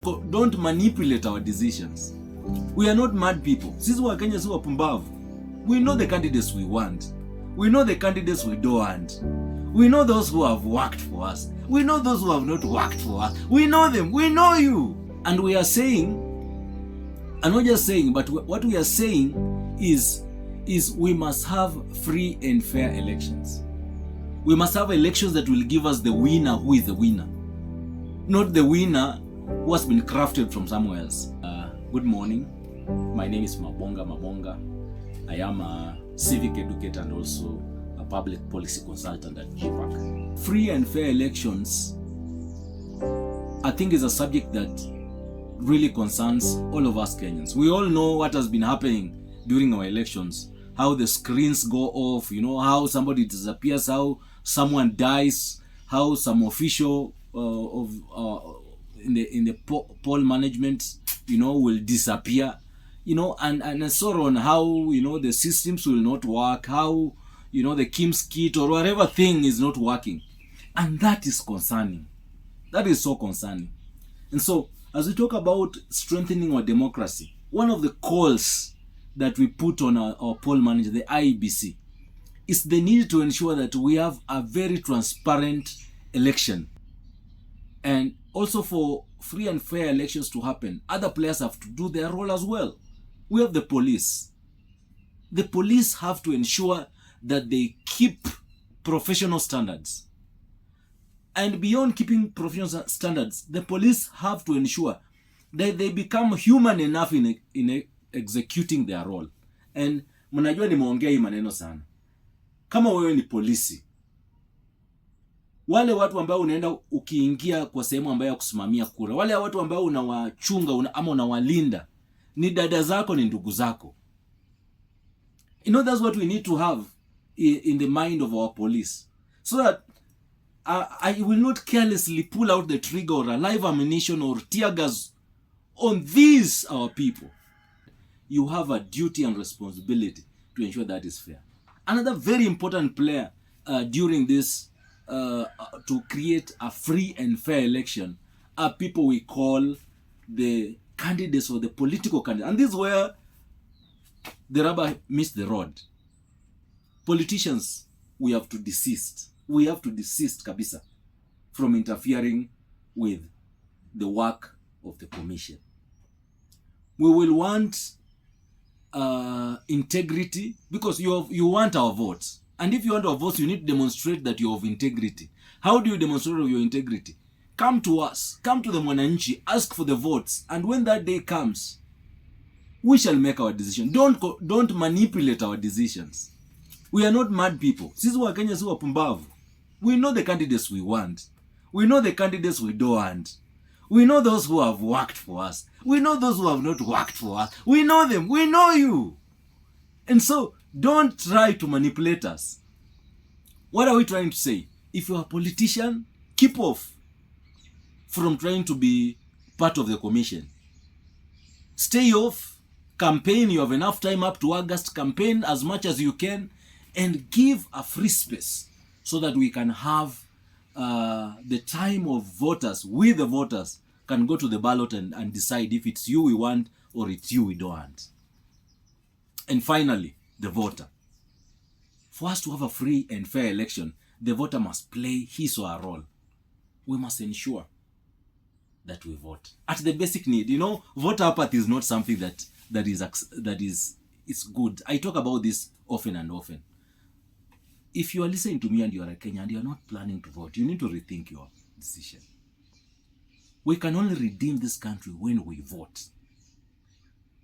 Don't manipulate our decisions. We are not mad people. Sisi wa Kenya si wapumbavu. We know the candidates we want. We know the candidates we don't want. We know those who have worked for us. We know those who have not worked for us. We know them. We know you. And we are saying, and not just saying, but what we are saying is we must have free and fair elections. We must have elections that will give us the winner who is the winner. Not the winner who has been crafted from somewhere else. Good morning. My name is Mabonga. I am a civic educator and also a public policy consultant at GPAC. Free and fair elections, I think, is a subject that really concerns all of us Kenyans. We all know what has been happening during our elections, how the screens go off, how somebody disappears, how someone dies, how some official in the poll management, will disappear, and so on, how, the systems will not work, how, the Kim's kit or whatever thing is not working. And that is concerning. That is so concerning. And so, as we talk about strengthening our democracy, one of the calls that we put on our poll manager, the IEBC, is the need to ensure that we have a very transparent election. And also, for free and fair elections to happen, other players have to do their role as well. We have the police. The police have to ensure that they keep professional standards. And beyond keeping professional standards, the police have to ensure that they become human enough in executing their role. And mnajua nimeongea hii maneno sana. Kama wewe ni polisi, wale watu ambao unaenda ukiingia kwa sehemu ambayo ya kusimamia kura, wale watu ambao unawachunga ama unawalinda, ni dada zako, ni ndugu zako. That's what we need to have in the mind of our police. So that I will not carelessly pull out the trigger or a live ammunition or tear gas on these our people. You have a duty and responsibility to ensure that is fair. Another very important player during this to create a free and fair election are people we call the candidates or the political candidates. And this is where the rubber meets the road. Politicians, we have to desist. We have to desist, kabisa, from interfering with the work of the commission. We will want integrity, because you want our votes. And if you want our votes, you need to demonstrate that you're of integrity. How do you demonstrate your integrity? Come to us, come to the Mwananchi, ask for the votes, and when that day comes, we shall make our decision. Don't manipulate our decisions. We are not mad people. Sisi wa Kenya si wapumbavu. We know the candidates we want. We know the candidates we don't want. We know those who have worked for us. We know those who have not worked for us. We know them. We know you. And so, don't try to manipulate us. What are we trying to say? If you're a politician, keep off from trying to be part of the commission. Stay off. Campaign. You have enough time up to August. Campaign as much as you can. And give a free space so that we can have the time of voters. We, the voters, can go to the ballot and decide if it's you we want or it's you we don't want. And finally, the voter. For us to have a free and fair election, the voter must play his or her role. We must ensure that we vote. At the basic need, voter apathy is not something that is good. I talk about this often and often. If you are listening to me and you are a Kenyan and you are not planning to vote, you need to rethink your decision. We can only redeem this country when we vote.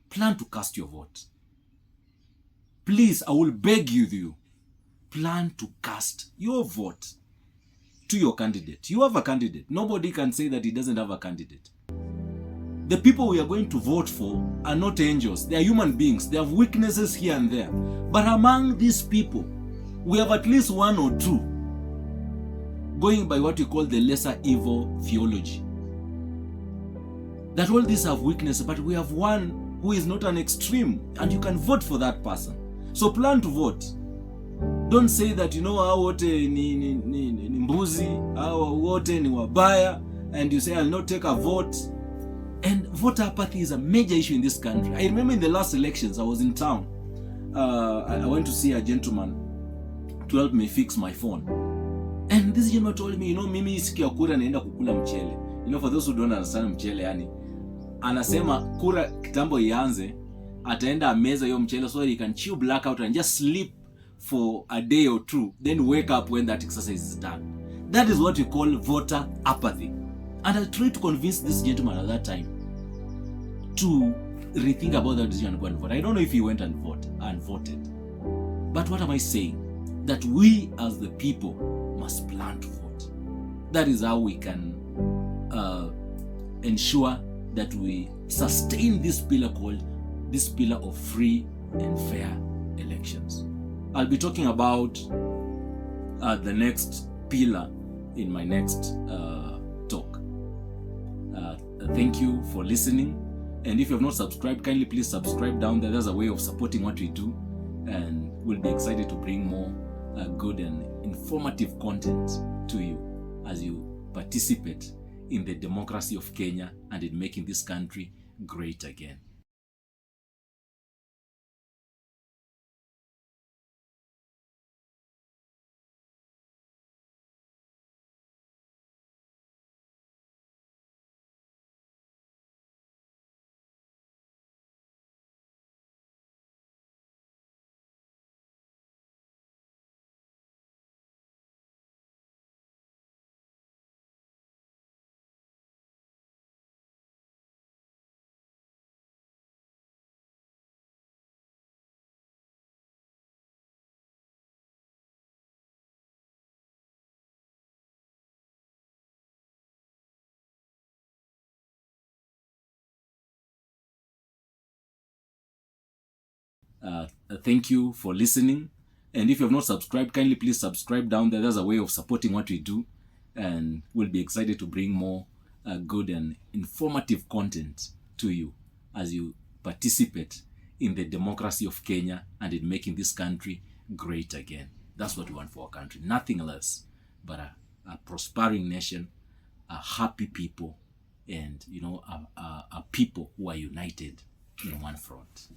Plan to cast your vote. Please, I will beg you, plan to cast your vote to your candidate. You have a candidate. Nobody can say that he doesn't have a candidate. The people we are going to vote for are not angels. They are human beings. They have weaknesses here and there. But among these people, we have at least one or two going by what we call the lesser evil theology. That all these have weaknesses, but we have one who is not an extreme, and you can vote for that person. So plan to vote. Don't say that hao wote ni mbuzi, hao wote ni wabaya, and you say I'll not take a vote. Voter apathy is a major issue in this country. I remember in the last elections, I was in town. I went to see a gentleman to help me fix my phone. And this gentleman told me, mimi siku ya kura naenda kukula mchele. For those who don't understand mchele, yani anasema kura kitambo ianze, ataenda ameza hiyo mchele so he can chew blackout and just sleep for a day or two, then wake up when that exercise is done. That is what we call voter apathy. And I tried to convince this gentleman at that time to rethink about that decision and go and vote. I don't know if he went and voted. But what am I saying? That we as the people must plan to vote. That is how we can ensure that we sustain this pillar of free and fair elections. I'll be talking about the next pillar in my next talk. Thank you for listening. And if you have not subscribed, kindly please subscribe down there. There's a way of supporting what we do. And we'll be excited to bring more good and informative content to you as you participate in the democracy of Kenya and in making this country great again. Thank you for listening. And if you have not subscribed, kindly please subscribe down there. There's a way of supporting what we do. And we'll be excited to bring more good and informative content to you as you participate in the democracy of Kenya and in making this country great again. That's what we want for our country. Nothing less but a prospering nation, a happy people, and a people who are united in one front.